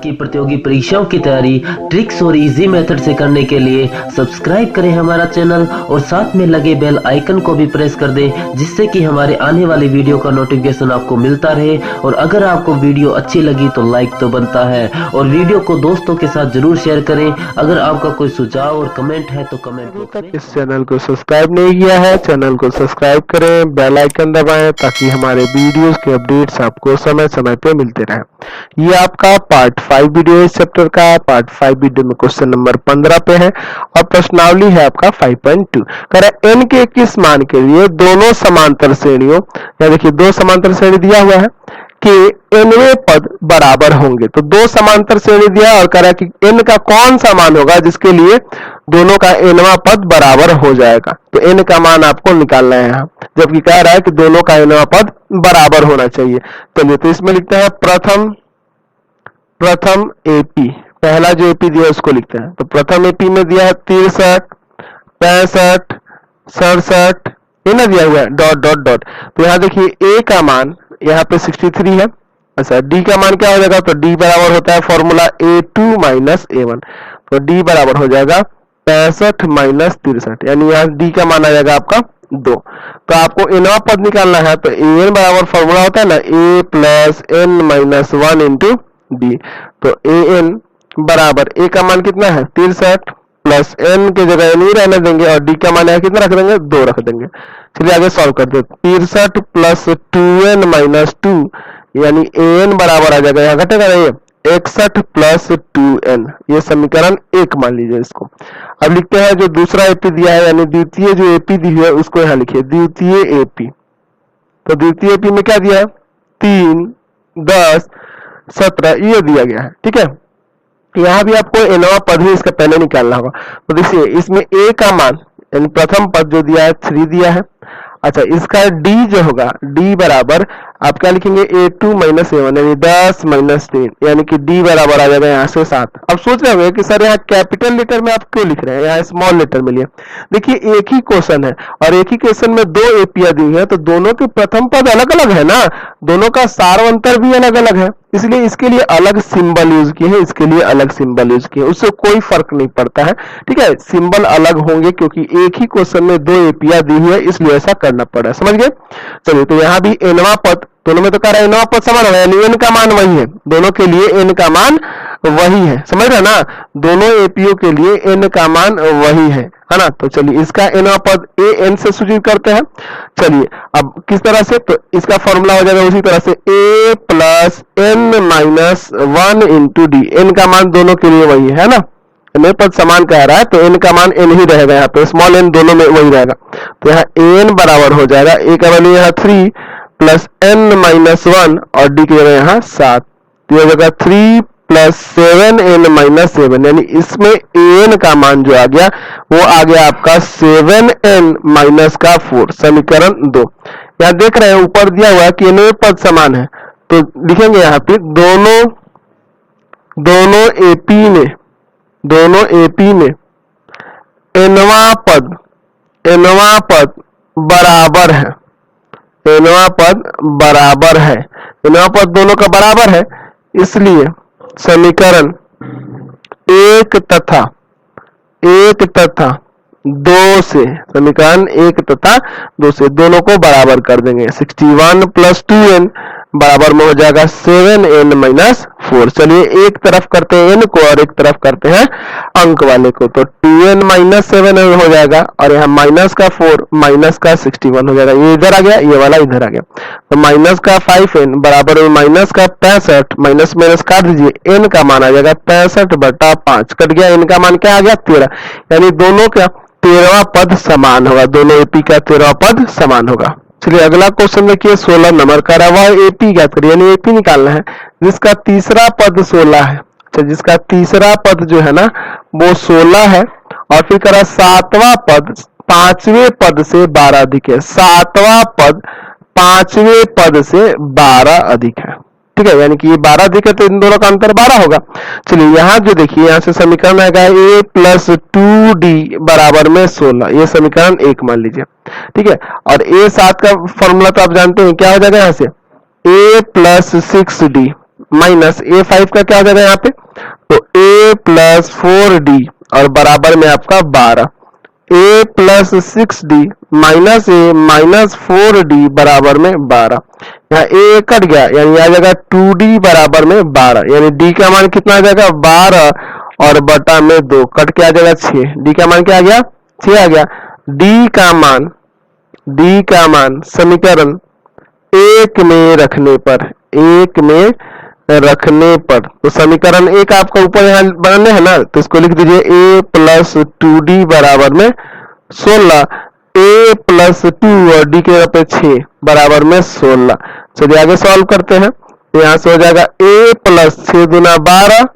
की प्रतियोगी परीक्षाओं की तैयारी ट्रिक्स और इजी मेथड से करने के लिए सब्सक्राइब करें हमारा चैनल और साथ में लगे बेल आइकन को भी प्रेस कर दें, जिससे कि हमारे आने वाली वीडियो का नोटिफिकेशन आपको मिलता रहे। और अगर आपको वीडियो अच्छी लगी तो लाइक तो बनता है, और वीडियो को दोस्तों के साथ जरूर शेयर करें। अगर आपका कोई सुझाव और कमेंट है तो कमेंट बॉक्स में। इस चैनल को सब्सक्राइब नहीं किया है, चैनल को सब्सक्राइब करें, बेल आइकन दबाएं ताकि हमारे वीडियोस के अपडेट्स आपको समय समय पे मिलते रहे। ये आपका पार्ट 5 वीडियो है इस चैप्टर का। पार्ट 5 वीडियो में क्वेश्चन नंबर 15 पे है और प्रश्नावली है आपका 5.2। कह रहा है n के किस मान के लिए दोनों समांतर श्रेणियों, या देखिए दो समांतर श्रेणी दिया हुआ है कि nवें पद बराबर होंगे। तो दो समांतर श्रेणी दिया और कह रहा है कि n का कौन सा मान होगा जिसके लिए दोनों का nवां पद बराबर हो जाएगा। तो n का मान आपको निकालना है यहाँ, जबकि कह रहा है कि दोनों का nवां पद बराबर होना चाहिए। चलिए तो इसमें लिखते हैं प्रथम एपी, पहला जो एपी दिया उसको लिखते हैं। तो प्रथम एपी में दिया है 63, 65, 67, ये ना दिया हुआ है डॉट डॉट डॉट। तो यहाँ देखिए a का मान यहाँ पे 63 है। अच्छा d का मान क्या हो जाएगा, तो d बराबर होता है फॉर्मूला a2 माइनस a1। तो d बराबर हो जाएगा 65 माइनस 63, यानी यहाँ d का मान आ जाएगा आपका 2। तो आपको nवां पद निकालना है, तो an बराबर फॉर्मूला होता है ना a plus n minus 1 into d। तो an बराबर a का मान कितना है 63 प्लस n के जगह n ही रहने देंगे और d का मान है कितना रख देंगे 2 रख देंगे। चलिए आगे सॉल्व करते हैं। 63 प्लस 2n माइनस 2, यानी an बराबर आ जाएगा, यहाँ घटेगा ना ये 61 प्लस 2n, ये समीकरण 1 मान लीजिए इसको। अब लिखते हैं जो दूसरा एपी दिया है, यानी द्वितीय जो एपी दी है उसको यहाँ लिखिए द्वितीय एपी। तो द्वितीय एपी में क्या दिया है 3, 10, 17 ये दिया गया है। ठीक है, यहाँ भी आपको nवां पद ही इसका पहले निकालना होगा। तो देखिए इसमें a का मान यानी प्रथम पद जो दिया है 3 दिया है। अच्छा इसका d जो होगा d बराबर आप क्या लिखेंगे a2 माइनस a1, यानी 10 माइनस 3, यानी कि d बराबर आ जाएगा यहाँ से 7। अब सोच रहे होंगे कि सर यहाँ कैपिटल लेटर में आप क्यों लिख रहे हैं, यहाँ स्मॉल लेटर में लिए। देखिए एक ही क्वेश्चन है और एक ही क्वेश्चन में दो एपियां दी है, तो दोनों के प्रथम पद अलग अलग है ना, दोनों का सारवंतर भी अलग अलग है, इसलिए इसके लिए अलग सिंबल यूज किए हैं, इसके लिए अलग सिंबल यूज किए, उससे कोई फर्क नहीं पड़ता है। ठीक है, सिंबल अलग होंगे क्योंकि एक ही क्वेश्चन में दो एपियां दी हुई है, इसलिए ऐसा करना पड़ा। समझ गए। चलिए तो यहाँ भी nवां पद दोनों में तो कह रहा है nवां पद समान है, यानी n का मान वही है, दोनों के लिए n का मान वही है। समझ रहे ना, दोनों एपीओ के लिए n का मान वही है ना। तो चलिए इसका nवां पद an से सूचित करते हैं। चलिए अब किस तरह से, तो इसका फॉर्मूला हो जाएगा उसी तरह से a plus n minus 1 into D. n का मान दोनों के लिए वही है ना, n पद समान कह रहा है तो n का मान n ही रहेगा, यहाँ पे स्मॉल n दोनों में वही रहेगा। तो यहाँ an बराबर हो जाएगा a का वैल्यू यहाँ 3 प्लस n माइनस 1 और d की जगह यहाँ 7, तो यह जगह 3 प्लस 7n माइनस 7, यानी इसमें an का मान जो आ गया वो आ गया आपका 7n माइनस का 4, समीकरण 2। यहाँ देख रहे हैं ऊपर दिया हुआ है कि n पद समान है, तो लिखेंगे यहाँ पे दोनों एपी में nवां पद बराबर है, nवां पद बराबर है, nवां पद दोनों का बराबर है, इसलिए समीकरण 1 तथा 2 से, समीकरण 1 तथा 2 से दोनों को बराबर कर देंगे। 61 प्लस 2n बराबर में हो जाएगा 7n माइनस 4। चलिए एक तरफ करते हैं n को और एक तरफ करते हैं अंक वाले को, तो 2n माइनस 7n हो जाएगा और यहाँ माइनस का 4 माइनस का 61 हो जाएगा, ये इधर आ गया, ये वाला इधर आ गया। तो माइनस का 5n बराबर में माइनस का 65, माइनस माइनस काट दीजिए, n का मान आ जाएगा 65/5, कट गया, n का मान क्या आ गया 13, यानी दोनों का 13वां पद समान होगा, दोनों एपी का 13वां पद समान होगा। चलिए अगला क्वेश्चन देखिए 16 नंबर का रहा हुआ एपी ज्ञात करिए, यानी एपी निकालना है जिसका तीसरा पद 16 है। अच्छा जिसका तीसरा पद जो है ना वो 16 है और फिर करा सातवां पद पांचवें पद से 12 अधिक है, सातवां पद पांचवें पद से 12 अधिक है। ठीक है, यानी कि ये 12 अधिक है तो इन दोनों का अंतर 12 होगा। चलिए यहाँ जो देखिए यहाँ से समीकरण आएगा a प्लस 2d बराबर में 16, ये समीकरण 1 मान लीजिए। ठीक है, और a7 का फॉर्मूला तो आप जानते हैं क्या हो जाएगा, यहाँ से a plus 6d minus A5 का क्या हो जाएगा यहाँ पे, तो A प्लस 4D और बराबर में आपका 12, A plus 6D minus A minus 4D बराबर में 12, यहाँ A कट गया यानी आ जाएगा 2D बराबर में 12, यानी D का मान कितना आ जाएगा 12 और बटा में 2 कट के आ जाएगा 6, D का मान क्या आ गया 6 आ गया। D का मान समीकरण 1 में रखने पर, 1 में रखने पर, तो समीकरण 1 आपका ऊपर यहाँ बनाने है ना, तो इसको लिख दीजिए A प्लस 2D बराबर में 16, A प्लस 2 और D के पे 6 बराबर में 16। चलिए आगे सॉल्व करते हैं, तो यहाँ से हो जाएगा A प्लस 6 दूना 12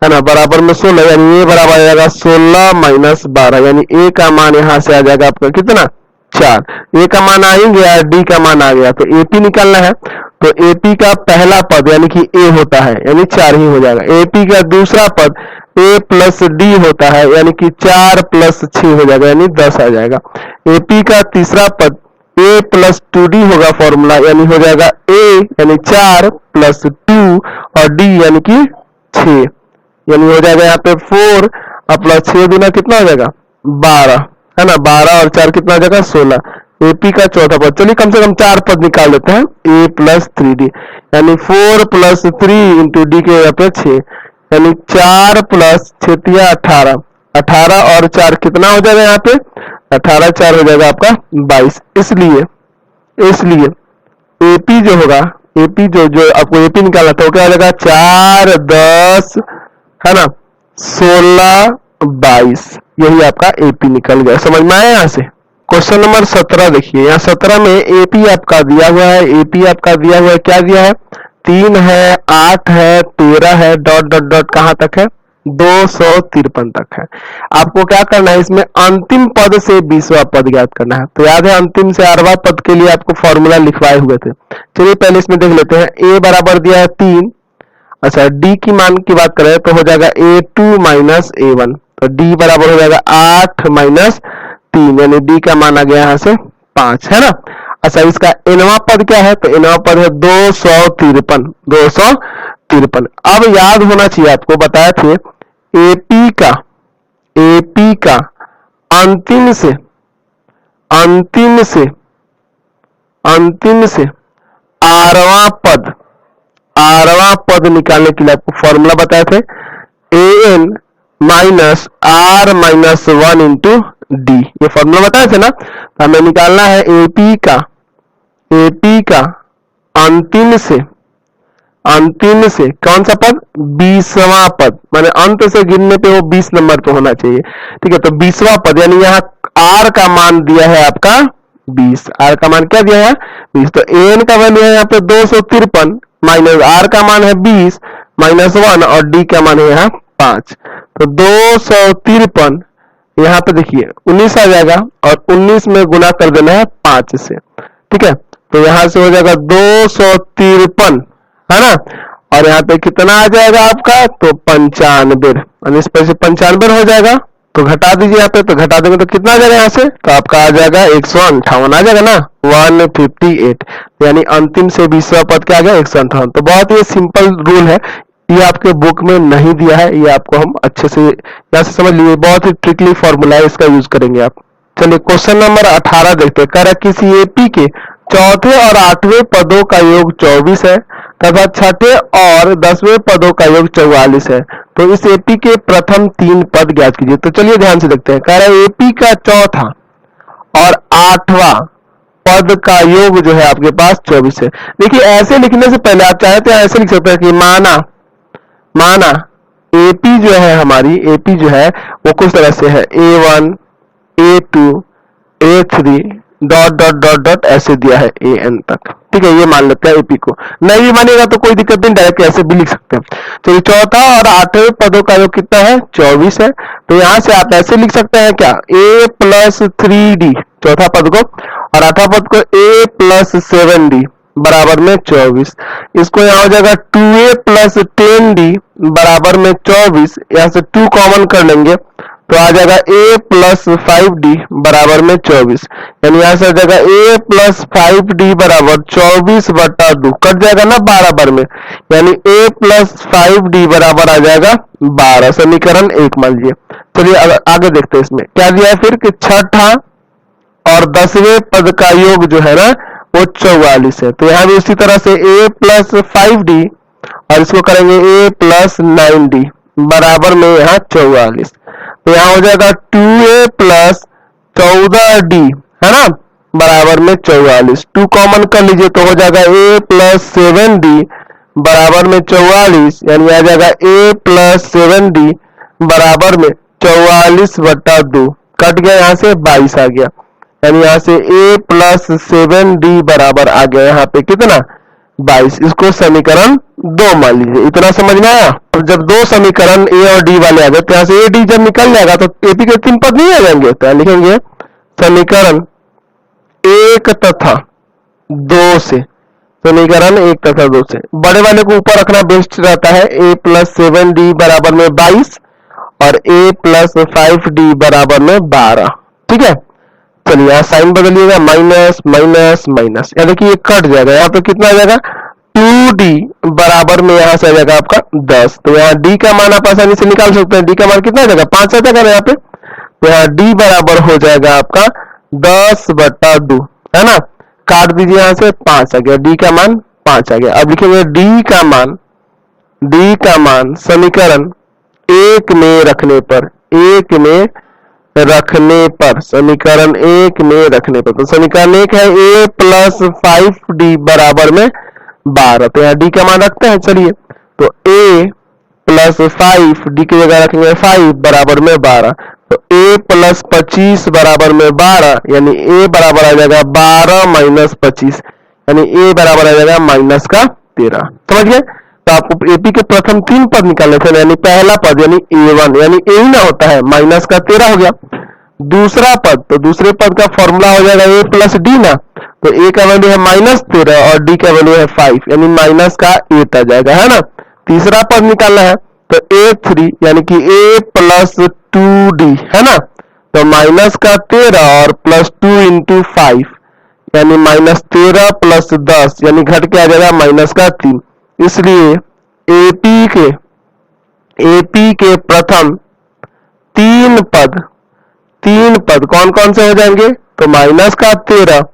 है ना बराबर में 16, यानी A बराबर आ जाएगा 16 माइनस 12, यानी A का मान यहाँ से आ जाएगा आपका कितना 4, A का मान आ ही गया, D का मान आ गया, तो AP निकालना है, तो AP का पहला पद यानी कि A होता है यानी 4 ही हो जाएगा, AP का दूसरा पद A प्लस D होता है यानी कि 4 प्लस 6 हो जाएगा यानी 10 आ जाएगा। AP का तीसरा पद A प्लस 2D होगा फॉर्मूला, यानी हो जाएगा A यानी 4 प्लस 2 और D यानी कि 6, यानी हो जाएगा यहाँ पे 4 और प्लस 6 दूना कितना हो जाएगा 12 है ना, 12 और 4 कितना हो जाएगा 16। AP का चौथा पद, चलिए कम से कम 4 पद निकाल लेते हैं, A प्लस 3D यानी 4 प्लस 3 इंटू D के यहाँ पे 6, यानी 4 प्लस 6 18, 18 और 4 कितना हो जाएगा यहाँ पे 18 4 हो जाएगा आपका 22। इसलिए AP जो होगा, AP जो आपको AP निकालना था वो क्या हो जाएगा 4 10 है ना 16 22, यही आपका AP निकल गया। समझ में आया यहाँ से। क्वेश्चन नंबर 17 देखिए, यहाँ 17 में AP आपका दिया हुआ है, AP आपका दिया हुआ है, क्या दिया है 3 है 8 है 13 है डॉट डॉट डॉट कहाँ तक है 253 तक है। आपको क्या करना है, इसमें अंतिम पद से 20वां पद ज्ञात करना है। तो याद है अंतिम से 8वां पद के लिए आपको फॉर्मूला लिखवाए हुए थे। चलिए पहले इसमें देख लेते हैं। A बराबर दिया है 3, अच्छा D की मान की बात करें तो हो जाएगा A2 माइनस A1, तो D बराबर हो जाएगा 8 माइनस 3, यानी D का मान आ गया यहाँ से 5 है ना। अच्छा इसका nवां पद क्या है, तो nवां पद है 253। अब याद होना चाहिए आपको, बताए थे AP का अंतिम से आरवां पद निकालने के लिए आपको फॉर्मूला बताए थे AN minus R minus 1 into D, ये फॉर्मूला बताए थे ना। तो हमें निकालना है AP का अंतिम से कौन सा पद 20वां पद, माने अंत से गिनने पे वो 20 नंबर पे होना चाहिए, ठीक है। तो 20वां पद यानी यहाँ R का मान दिया है आपका 20, R का मान क्या दिया है 20, तो AN का वैल्यू है यहाँ पे 253 माइनस R का मान है 20 माइनस 1 और D का मान है यहाँ 5, तो 253 यहाँ पे देखिए 19 आ जाएगा और 19 में गुना कर देना है 5 से, ठीक है। तो यहाँ से हो जाएगा 253 है ना, और यहाँ पे कितना आ जाएगा आपका, तो 95, इस पर से 95 हो जाएगा, तो घटा दीजिए यहाँ पे, तो घटा देंगे तो कितना आ जाएगा यहाँ से, तो आपका आ जाएगा 158 आ जाएगा ना 158, यानी अंतिम से 20वां पद क्या आ गया 158। तो बहुत ही सिंपल रूल है, ये आपके बुक में नहीं दिया है, ये आपको हम अच्छे से यहाँ से समझ लीजिए, बहुत ही ट्रिकली फॉर्मूला है, इसका यूज करेंगे आप। चलिए क्वेश्चन नंबर 18 देखते हैं। कह रहा किसी AP के चौथे और 8वें पदों का योग 24 है तथा छठे और 10वें पदों का योग 44 है, तो इस AP के प्रथम 3 पद ज्ञात कीजिए। तो चलिए ध्यान से देखते हैं। कह रहा है AP का चौथा और 8वां पद का योग जो है आपके पास 24 है। देखिए ऐसे लिखने से पहले आप चाहे तो ऐसे लिख सकते हैं कि माना AP जो है हमारी AP जो है वो कुछ तरह से है A1 A2 A3 dot dot dot dot ऐसे दिया है AN तक, ठीक है। ये मान लेते हैं AP को, नहीं भी मानेगा तो कोई दिक्कत नहीं, डायरेक्ट ऐसे भी लिख सकते हैं। तो चौथा और 8वें पदों का योग कितना है 24 है, तो यहाँ से आप ऐसे लिख सकते हैं क्या A प्लस 3D चौथा पद को और 8वां पद को A प्लस 7D बराबर में 24, इसको यहाँ हो जाएगा 2A प्लस 10D बराबर में 24, यहाँ से 2 कॉमन कर लेंगे तो आ जाएगा a प्लस 5d बराबर में 24, यानी यहां से आ जाएगा a प्लस 5d बराबर 24/2, कट जाएगा ना 12 बार में, यानी a प्लस 5d बराबर आ जाएगा 12, समीकरण 1 मान लीजिए। चलिए आगे देखते हैं इसमें क्या दिया है फिर कि छठा और 10वें पद का योग जो है ना वो 44 है। तो यहाँ भी उसी तरह से a प्लस 5d और इसको करेंगे a प्लस 9d बराबर में यहाँ 44, तो यहाँ हो जाएगा 2a प्लस 14d है ना बराबर में 44, 2 कॉमन कर लीजिए तो हो जाएगा a प्लस 7d बराबर में 44, यानी आ जाएगा a प्लस 7d बराबर में 44/2, कट गया यहाँ से 22 आ गया, यानी यहाँ से a प्लस 7d बराबर आ गया यहाँ पे कितना 22, इसको समीकरण 2 मान लीजिए। इतना समझ में आया। अब जब दो समीकरण a और d वाले आ गए तो यहाँ से a d जब निकल जाएगा तो AP के 3 पद नहीं आ जाएंगे, तो यहाँ लिखेंगे समीकरण 1 तथा 2 से, समीकरण 1 तथा 2 से बड़े वाले को ऊपर रखना बेस्ट रहता है, a प्लस 7d बराबर में 22 और a प्लस 5d बराबर में 12, ठीक है। चलिए यहाँ साइन बदलिएगा, माइनस माइनस माइनस, यानी देखिए ये कट जाएगा, यहाँ पे कितना आ जाएगा 2d बराबर में यहाँ से आ जाएगा आपका 10, तो यहाँ d का मान आप आसानी से निकाल सकते हैं, d का मान कितना आ जाएगा 5 आ जाएगा यहाँ पे, तो यहाँ d बराबर हो जाएगा आपका 10/2 है ना, काट दीजिए यहाँ से 5 आ गया, d का मान 5 आ गया। अब लिखेंगे d का मान समीकरण 1 में रखने पर, समीकरण 1 में रखने पर, तो समीकरण 1 है a प्लस 5d बराबर में 12, तो यहाँ d का मान रखते हैं। चलिए तो a प्लस 5d की जगह रखेंगे 5 बराबर में 12, तो a प्लस 25 बराबर में 12, यानी a बराबर आ जाएगा 12 माइनस 25, यानी a बराबर आ जाएगा माइनस का 13, समझ गए। तो आपको एपी के प्रथम 3 पद निकालने थे, यानी पहला पद यानी a1, यानी a ही ना होता है, माइनस का 13 हो गया। दूसरा पद, तो दूसरे पद का फॉर्मूला हो जाएगा a प्लस d ना, तो a का वैल्यू है -13 और d का वैल्यू है 5, यानी माइनस का 8 आ जाएगा, है ना। तीसरा पद निकालना है तो a3 यानी कि a प्लस 2d है ना, तो माइनस का 13 और प्लस 2 इंटू 5, यानी -13 प्लस 10, यानी घट के आ जाएगा माइनस का 3, इसलिए एपी के प्रथम 3 पद कौन कौन से हो जाएंगे, तो माइनस का 13,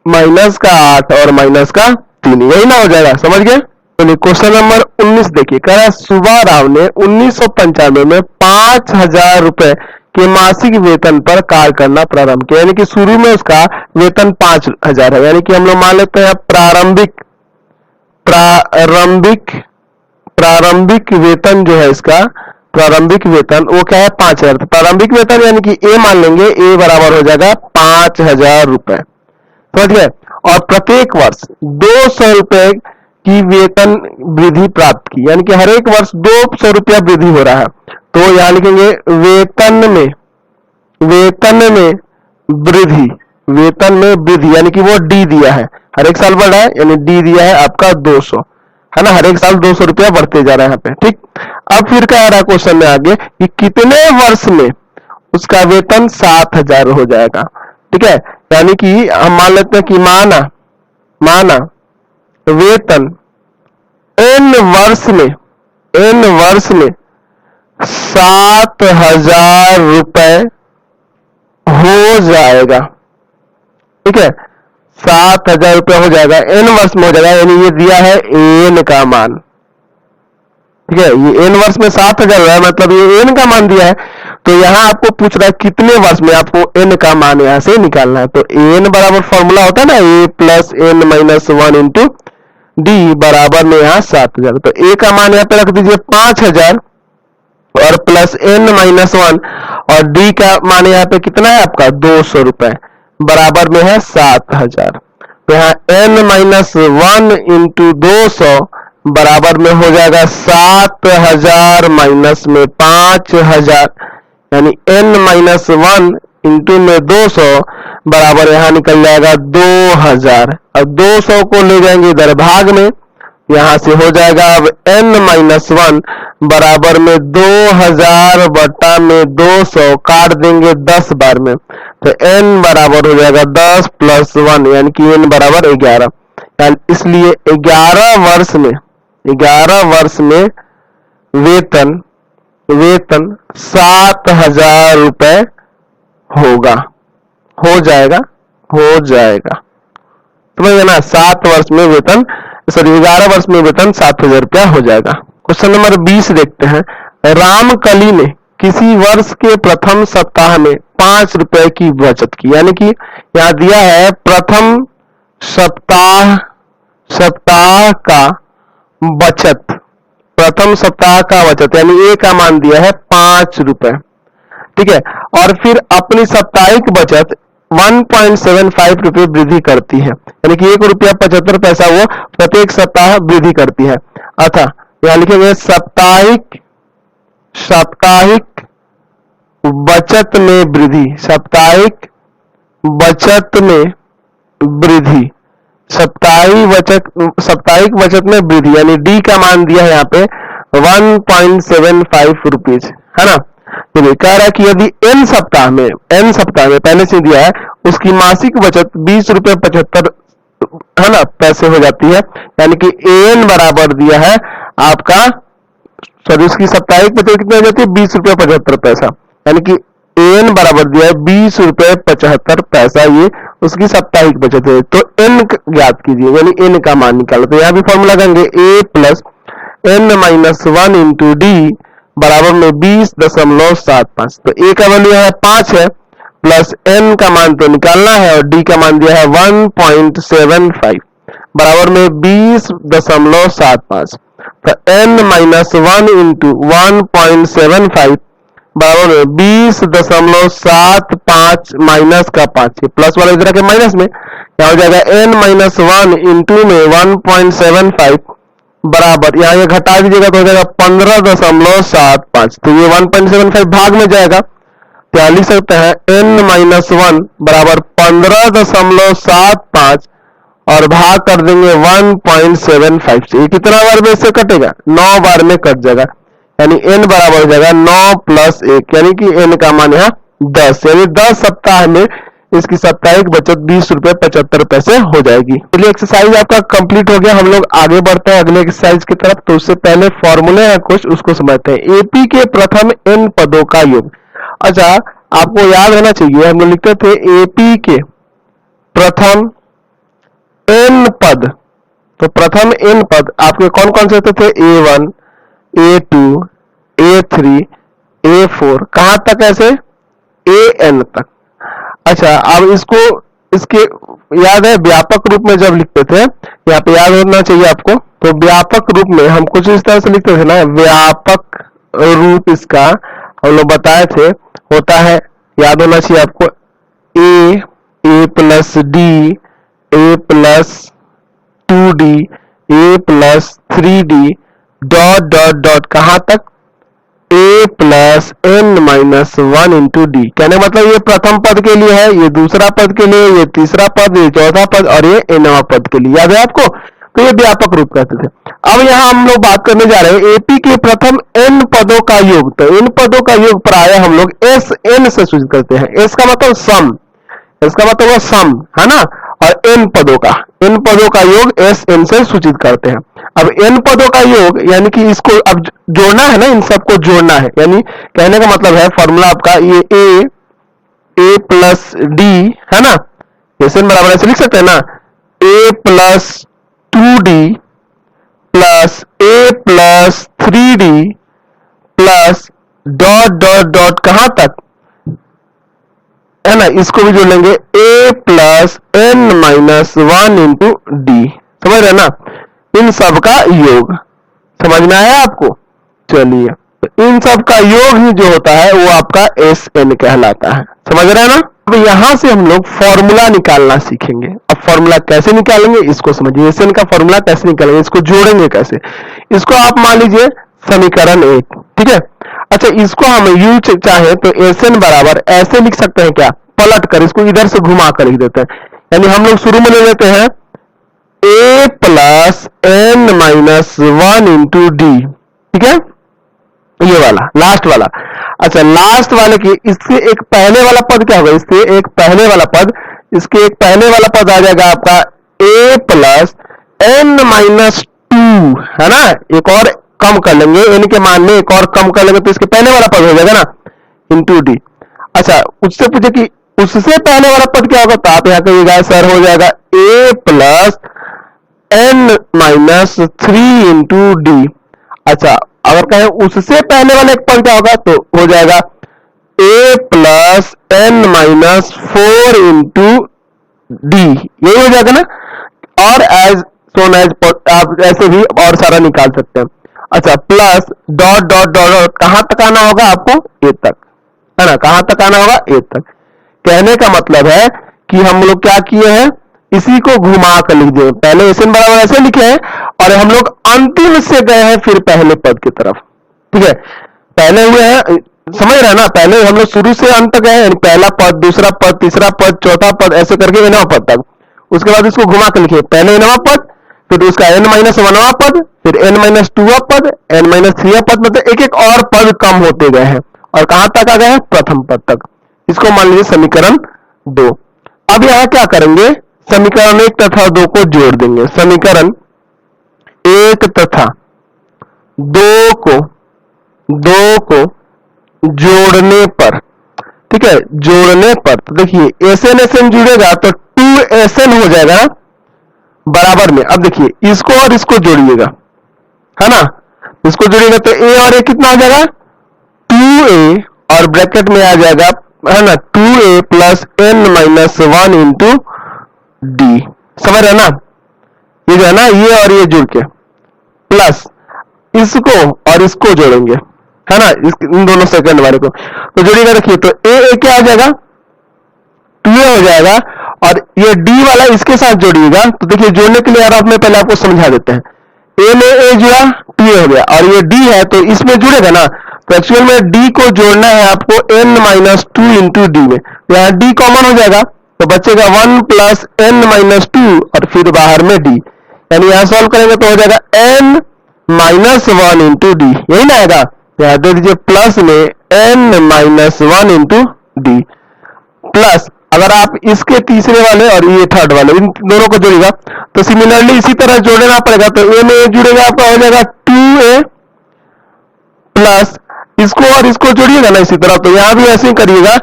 माइनस का 8 और माइनस का 3, यही ना हो जाएगा, समझ गए। तो क्वेश्चन नंबर 19 देखिए, कह रहा है सुबह राव ने 1995 में 5000 रुपए के मासिक वेतन पर कार्य करना प्रारंभ किया, यानी कि शुरू में उसका वेतन 5000 है, यानी कि हम लोग मान लेते हैं प्रारंभिक वेतन जो है इसका, प्रारंभिक वेतन वो क्या है 5000, तो प्रारंभिक वेतन यानी कि a मान लेंगे, a बराबर हो जाएगा 5000 रुपए, समझ गए। और प्रत्येक वर्ष 200 रुपए की वेतन वृद्धि प्राप्त की, यानी कि हर एक वर्ष 200 रुपया वृद्धि हो रहा है, तो यहाँ लिखेंगे वेतन में वृद्धि, यानी कि वो डी दिया है, हर एक साल बढ़ रहा है, यानी डी दिया है आपका 200, है ना, हर एक साल 200 रुपया बढ़ते जा रहा है यहाँ पे, ठीक। अब फिर क्या आ रहा है क्वेश्चन में आगे कि कितने वर्ष में उसका वेतन 7000 हो जाएगा, ठीक है। यानी कि हम मान लेते हैं कि माना वेतन n वर्ष में 7000 रुपए हो जाएगा, ठीक है, 7000 रुपए हो जाएगा, n वर्ष में हो जाएगा, यानी ये दिया है n का मान, ठीक है, ये n वर्ष में 7000 है, मतलब ये n का मान दिया है, तो यहाँ आपको पूछ रहा है कितने वर्ष में आपको n का मान यहाँ से निकालना है, तो n बराबर फॉर्मूला होता है ना a plus n minus 1 into d बराबर में यहाँ 7000, तो a का मान यहाँ पे रख दीजिए 5000 और प्लस n माइनस 1 और d का मान यहाँ पे कितना है आपका 200 रुपए बराबर में है 7000, तो यहाँ n माइनस 1 इंटू 200 बराबर में हो जाएगा 7000 माइनस में 5000, यानी n माइनस 1 इंटू में 200 बराबर यहाँ निकल जाएगा 2000। अब 200 को ले जाएंगे इधर भाग में, यहां से हो जाएगा अब n-1 बराबर में 2000 बटा में 200 काट देंगे 10 बार में, तो n बराबर हो जाएगा 10 + 1 यानी कि n बराबर 11। इसलिए 11 वर्ष में वेतन 7000 रुपए होगा, हो जाएगा समझ ना। 7 वर्ष में वेतन 11 वर्ष में वेतन 7000 रुपया हो जाएगा। क्वेश्चन नंबर 20 देखते हैं। रामकली ने किसी वर्ष के प्रथम सप्ताह में 5 रुपए की बचत की, यानी कि यहाँ दिया है प्रथम सप्ताह का बचत, प्रथम सप्ताह का बचत यानी ए का मान दिया है 5 रुपए, ठीक है। और फिर अपनी साप्ताहिक बचत 1.75 रुपये वृद्धि करती है, यानी कि 1 रुपया 75 पैसा वो प्रत्येक सप्ताह वृद्धि करती है। अतः यहां लिखेंगे साप्ताहिक बचत में वृद्धि, साप्ताहिक बचत में वृद्धि, साप्ताहिक बचत में वृद्धि, यानी डी का मान दिया है यहाँ पे 1.75 रुपीज, है ना। तो कह रहा है कि यदि n सप्ताह में पहले से दिया है उसकी मासिक बचत 20 रुपये 75 है ना पैसे हो जाती है, यानी कि an बराबर दिया है आपका, सॉरी उसकी साप्ताहिक बचत कितनी हो जाती है 20 रुपये 75 पैसा, यानी कि an बराबर दिया है 20 रुपये 75 पैसा, ये उसकी साप्ताहिक बचत है। तो n ज्ञात कीजिए, यानी n का मान निकालो। तो यहाँ भी फॉर्मूला लगाएंगे a + n-1 इंटू डी बराबर में 20.75। तो a का वैल्यू है 5 है, प्लस n का मान तो निकालना है और d का मान दिया है 1.75 बराबर में 20.75। तो n-1 इंटू 1.75 बराबर में 20.75 माइनस का 5, प्लस वाला इधर के माइनस में क्या हो जाएगा, n-1 इंटू में 1.75 बराबर, यहाँ ये घटा दीजिएगा तो हो जाएगा 15.75। तो ये 1.75 भाग में जाएगा, तो यहाँ लिख सकते हैं n-1 बराबर 15.75 और भाग कर देंगे 1.75 से। ये कितना बार में इससे कटेगा, 9 बार में कट जाएगा, यानी n बराबर हो जाएगा 9 + 1, यानी कि n का मान यहाँ 10, यानी 10 सप्ताह में इसकी साप्ताहिक बचत 20 रुपये 75 पैसे हो जाएगी। चलिए एक्सरसाइज आपका कंप्लीट हो गया, हम लोग आगे बढ़ते हैं अगले एक्सरसाइज की तरफ। तो उससे पहले फॉर्मूले है कुछ, उसको समझते हैं। एपी के प्रथम n पदों का योग। अच्छा, आपको याद रहना चाहिए, हम लोग लिखते थे एपी के प्रथम n पद, तो प्रथम n पद आपके कौन कौन से होते थे, A1 A2 A3 A4, कहां तक ऐसे AN तक। अच्छा, अब इसके याद है व्यापक रूप में जब लिखते थे, यहाँ पे याद होना चाहिए आपको, तो व्यापक रूप में हम कुछ इस तरह से लिखते थे ना, व्यापक रूप इसका हम लोग बताए थे होता है, याद होना चाहिए आपको, A + D A + 2D A + 3D dot कहां तक, A + n-1 इंटू डी। कहने मतलब ये प्रथम पद के लिए है, ये दूसरा पद के लिए, ये तीसरा पद, ये चौथा पद और ये nवां पद के लिए, याद है आपको। तो ये व्यापक रूप कहते थे। अब यहाँ हम लोग बात करने जा रहे हैं एपी के प्रथम n पदों का योग। तो इन पदों का योग प्राय हम लोग SN से सूचित करते हैं। S का मतलब सम, इसका मतलब सम है ना, और n पदों का योग SN से सूचित करते हैं। अब n पदों का योग यानी कि इसको अब जोड़ना है ना, इन सबको जोड़ना है, यानी कहने का मतलब है फॉर्मूला आपका ये A + D है ना, SN बराबर ऐसे लिख सकते हैं ना, A + 2D + A + 3D plus dot कहां तक है ना, इसको भी जोड़ लेंगे A + n-1 इंटू डी, समझ रहे ना, इन सब का योग समझ में आया आपको। चलिए, तो इन सब का योग ही जो होता है वो आपका SN कहलाता है, समझ रहे हैं ना। अब यहां से हम लोग फॉर्मूला निकालना सीखेंगे। अब फॉर्मूला कैसे निकालेंगे इसको समझिए, SN का फॉर्मूला कैसे निकालेंगे, इसको जोड़ेंगे कैसे। इसको आप मान लीजिए समीकरण 1, ठीक है। अच्छा, इसको हम यू चाहे तो SN बराबर ऐसे लिख सकते हैं, क्या पलट कर इसको इधर से घुमा कर लिख देते हैं, यानी हम लोग शुरू में ले लेते हैं a plus n minus 1 into D. ठीक है, ये वाला लास्ट वाला। अच्छा, लास्ट वाले की इससे एक पहले वाला पद क्या होगा, इससे एक पहले वाला पद, इसके एक पहले वाला पद आ जाएगा आपका a प्लस n माइनस 2, है ना। एक और कम कर लेंगे, n के मान में एक और कम कर लेंगे तो इसके पहले वाला पद हो जाएगा ना, इंटू डी। अच्छा, उससे पूछे कि उससे पहले वाला पद क्या होगा, तो आप यहाँ कहिएगा सर हो जाएगा a plus n minus 3 into D. अच्छा, अगर कहें उससे पहले वाला एक पद क्या होगा, तो हो जाएगा a plus n minus 4 into D, यही हो जाएगा ना। और एज सोन एज आप ऐसे भी और सारा निकाल सकते हैं। अच्छा, plus dot dot dot dot कहां तक आना होगा आपको, ए तक, है ना। कहां तक आना होगा, ए तक। कहने का मतलब है कि हम लोग क्या किए हैं, इसी को घुमा कर लिख दिए। पहले एस एन बराबर ऐसे लिखे हैं और हम लोग अंतिम से गए हैं फिर पहले पद की तरफ। ठीक है, पहले हुए हैं, समझ रहे हैं ना, पहले हम लोग शुरू से अंत तक गए, पहला पद, दूसरा पद, तीसरा पद, चौथा पद, ऐसे करके नवा पद तक। उसके बाद इसको घुमा कर लिखे, पहले नवा पद, फिर उसका n माइनस 1वां पद, फिर n माइनस 2वां पद, n माइनस 3वां पद, मतलब एक एक और पद कम होते गए हैं और कहां तक आ गए हैं, प्रथम पद तक। इसको मान लीजिए समीकरण 2। अब यहां क्या करेंगे, समीकरण 1 तथा 2 को जोड़ देंगे। समीकरण 1 तथा 2 को जोड़ने पर, ठीक है, जोड़ने पर तो देखिए एसएन एसएन जुड़ेगा तो 2SN हो जाएगा बराबर में। अब देखिए इसको और इसको जोड़िएगा, है ना, इसको जोड़िएगा तो a और a कितना आ जाएगा, 2a, और ब्रैकेट में आ जाएगा, है ना, 2a plus n minus 1 into D. समझ रहे ना, ये जो है ना, ये और ये जुड़ के प्लस इसको और इसको जोड़ेंगे, है ना, इन दोनों सेकंड वाले को तो जोड़िएगा। देखिए तो a क्या आ जाएगा, 2a हो जाएगा, और ये d वाला इसके साथ जोड़िएगा। तो देखिए जोड़ने के लिए यार आप में पहले आपको समझा देते हैं, a में a जुड़ा 2a हो गया, और ये d है तो इसमें जुड़ेगा ना, तो एक्चुअल में d को जोड़ना है आपको n माइनस 2 इंटू डी में। तो यहाँ d कॉमन हो जाएगा तो बचेगा 1 प्लस n माइनस 2 और फिर बाहर में d, यानी यहाँ सॉल्व करेंगे तो हो जाएगा n माइनस 1 इंटू डी, यही ना आएगा। यहाँ दे दीजिए प्लस में n minus 1 into D, plus अगर आप इसके तीसरे वाले और ये थर्ड वाले इन दोनों को जोड़ेगा तो सिमिलरली इसी तरह जोड़ना पड़ेगा। तो a में a जुड़ेगा आपका हो जाएगा 2a, प्लस इसको और इसको जोड़िएगा ना इसी तरह, तो यहां भी ऐसे ही करिएगा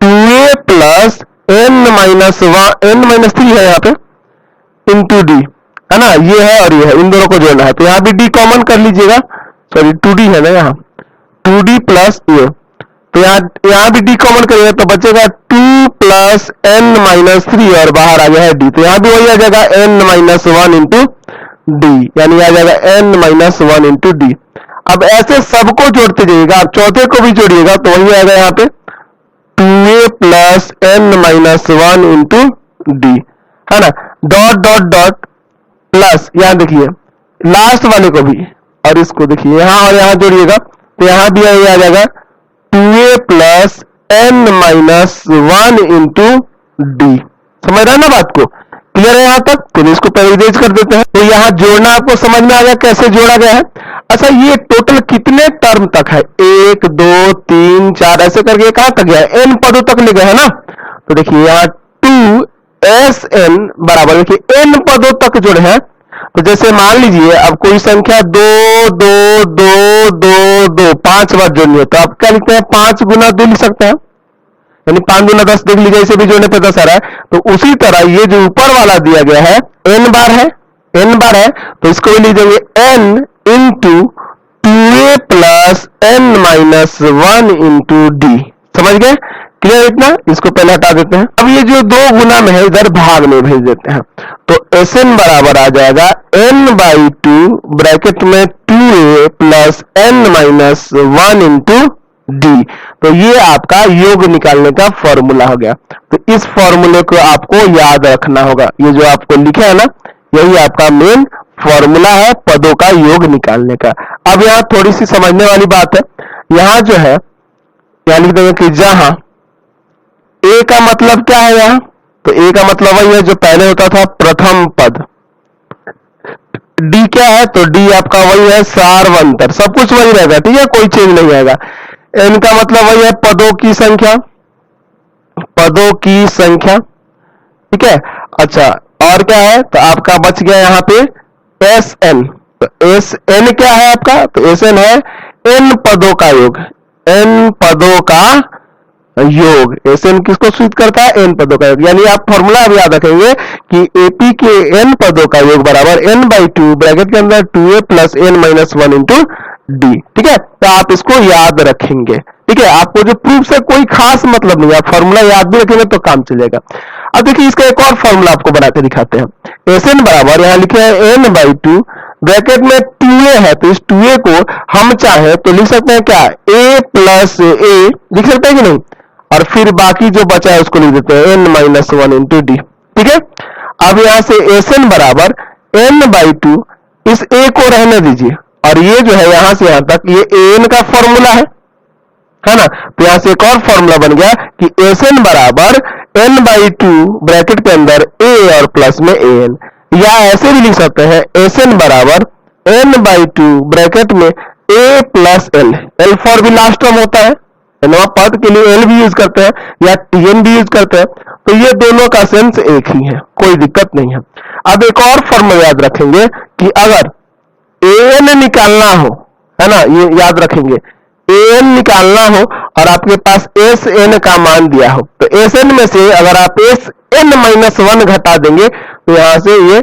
2a प्लस n माइनस 3 है यहाँ पे इंटू डी, है ना, ये है और ये है, इन दोनों को जोड़ना है। तो यहाँ भी d कॉमन कर लीजिएगा, सॉरी 2d है ना यहाँ, 2d प्लस ये, तो यहाँ भी d कॉमन करिएगा तो बचेगा 2 प्लस n माइनस 3 और बाहर आ गया है d, तो यहाँ भी वही आ जाएगा n माइनस 1 इंटू डी, यानी आ जाएगा n माइनस 1 इंटू डी। अब ऐसे सबको जोड़ते जाइएगा, आप चौथे को भी जोड़िएगा तो वही आएगा यहाँ पे 2a plus n minus 1 into D, है ना, डॉट डॉट डॉट प्लस यहाँ देखिए लास्ट वाले को भी और इसको देखिए यहाँ और यहाँ जोड़िएगा तो यहाँ भी आ जाएगा 2a plus n minus 1 into D. समझ रहे हैं ना बात को, क्लियर है यहाँ तक। तो इसको पैरेंथेसिस कर देते हैं। तो यहाँ जोड़ना आपको समझ में आ गया कैसे जोड़ा गया है। अच्छा, ये टोटल कितने टर्म तक है, 1 2 3 4 ऐसे करके कहां तक गया है, n पदों तक ले गए है ना। तो देखिए यहाँ 2SN बराबर, देखिए n पदों तक जोड़े हैं। तो जैसे मान लीजिए अब कोई संख्या 2 2 2 2 2 5 बार जोड़नी है तो आप क्या लिखते हैं, 5 गुना 2 लिख सकते हैं, यानी 5 गुना 10 देख लीजिए, इसे भी जोड़ने पे 10 आ रहा है। तो उसी तरह ये जो ऊपर वाला दिया गया है n बार है तो इसको भी लिखेंगे n into 2a plus n minus 1 into D. समझ गए, क्लियर इतना। इसको पहले हटा देते हैं। अब ये जो 2 गुना में है इधर भाग में भेज देते हैं तो Sn बराबर आ जाएगा n/2 ब्रैकेट में 2a plus n minus 1 into D. तो ये आपका योग निकालने का फॉर्मूला हो गया। तो इस फॉर्मूले को आपको याद रखना होगा, ये जो आपको लिखा है ना यही आपका मेन फॉर्मूला है पदों का योग निकालने का। अब यहाँ थोड़ी सी समझने वाली बात है, यहाँ जो है यहाँ लिख देंगे कि जहां a का मतलब क्या है, यहाँ तो a का मतलब वही है जो पहले होता था प्रथम पद, डी क्या है, तो डी आपका वही है सार्वंतर, सब कुछ वही रहेगा, ठीक है, कोई चेंज नहीं आएगा। एन का मतलब वही है पदों की संख्या, पदों की संख्या, ठीक है। अच्छा और क्या है, तो आपका बच गया यहाँ पे एस एन, तो एस एन क्या है आपका, तो एस एन है एन पदों का योग, एन पदों का योग। एस एन किसको सूचित करता है, एन पदों का योग। यानी आप फॉर्मूला अब याद रखेंगे कि एपी के एन पदों का योग बराबर एन बाई टू ब्रैकेट के अंदर 2a plus N minus 1 into D, ठीक है। तो आप इसको याद रखेंगे, ठीक है। आपको जो प्रूफ से कोई खास मतलब नहीं है, आप फॉर्मूला याद भी रखेंगे तो काम चलेगा। अब देखिए इसका एक और फॉर्मूला आपको बना के दिखाते हैं। एस एन बराबर यहाँ लिखे हैं एन बाई टू ब्रैकेट में 2a है, तो इस 2a को हम चाहे तो लिख सकते हैं क्या, a प्लस ए लिख सकते हैं कि नहीं, और फिर बाकी जो बचा है उसको लिख देते हैं एन माइनस 1 इंटू डी, ठीक है। अब यहां से एस एन बराबर एन बाई टू, इस ए को रहने दीजिए, और ये जो है यहां से यहां तक ये एन का फॉर्मूला है ना। तो यहां से एक और फॉर्मूला बन गया कि एस एन बराबर एन बाई टू ब्रैकेट के अंदर ए और प्लस में ए एन, या ऐसे भी लिख सकते हैं एस एन बराबर एन बाई टू ब्रैकेट में ए प्लस एल, एल फॉर भी लास्ट टर्म होता है ना, पद के लिए एल भी यूज करते हैं या टीएन भी यूज करते हैं, तो ये दोनों का सेंस एक ही है, कोई दिक्कत नहीं है। अब एक और फॉर्मूला याद रखेंगे कि अगर एन निकालना हो, है ना, ये याद रखेंगे, एन निकालना हो और आपके पास एस एन का मान दिया हो, तो एस एन में से अगर आप एस एन माइनस 1 घटा देंगे तो यहां से ये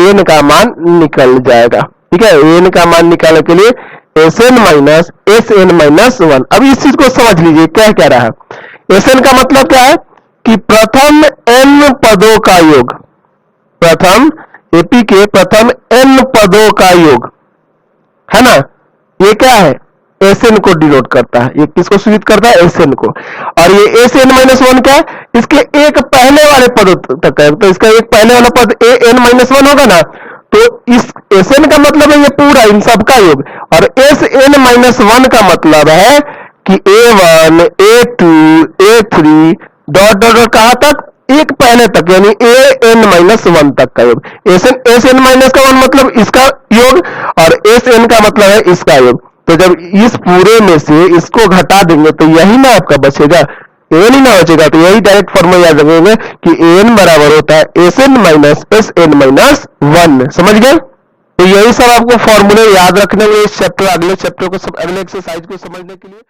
एन का मान निकल जाएगा, ठीक है। एन का मान निकालने के लिए S N minus S N minus 1। अब इस चीज को समझ लीजिए क्या कह रहा है। एस एन का मतलब क्या है कि प्रथम एन पदों का योग, प्रथम एपी के प्रथम एन पदों का योग, है ना, ये क्या है, एस एन को डिनोट करता है, ये किसको सूचित करता है, एस एन को। और ये एस एन माइनस 1 क्या है, इसके एक पहले वाले पद तक है, तो इसका एक पहले वाला पद ए एन माइनस 1 होगा ना, तो इस एस एन का मतलब है ये पूरा इन सब का योग, और एस एन माइनस 1 का मतलब है कि A1 A2 A3 dot dot dot कहां तक, एक पहले तक, यानी ए एन माइनस 1 तक का योग। एस एन माइनस का 1 मतलब इसका योग, और एस एन का मतलब है इसका योग। तो जब इस पूरे में से इसको घटा देंगे तो यही ना आपका बचेगा, एन ही ना बचेगा, तो यही डायरेक्ट फॉर्मूला याद रखेंगे कि एन बराबर होता है S N minus S N minus 1, समझ गए। तो यही सब आपको फॉर्मूले याद रखने में इस चैप्टर, अगले चैप्टर को, अगले एक्सरसाइज को समझने के लिए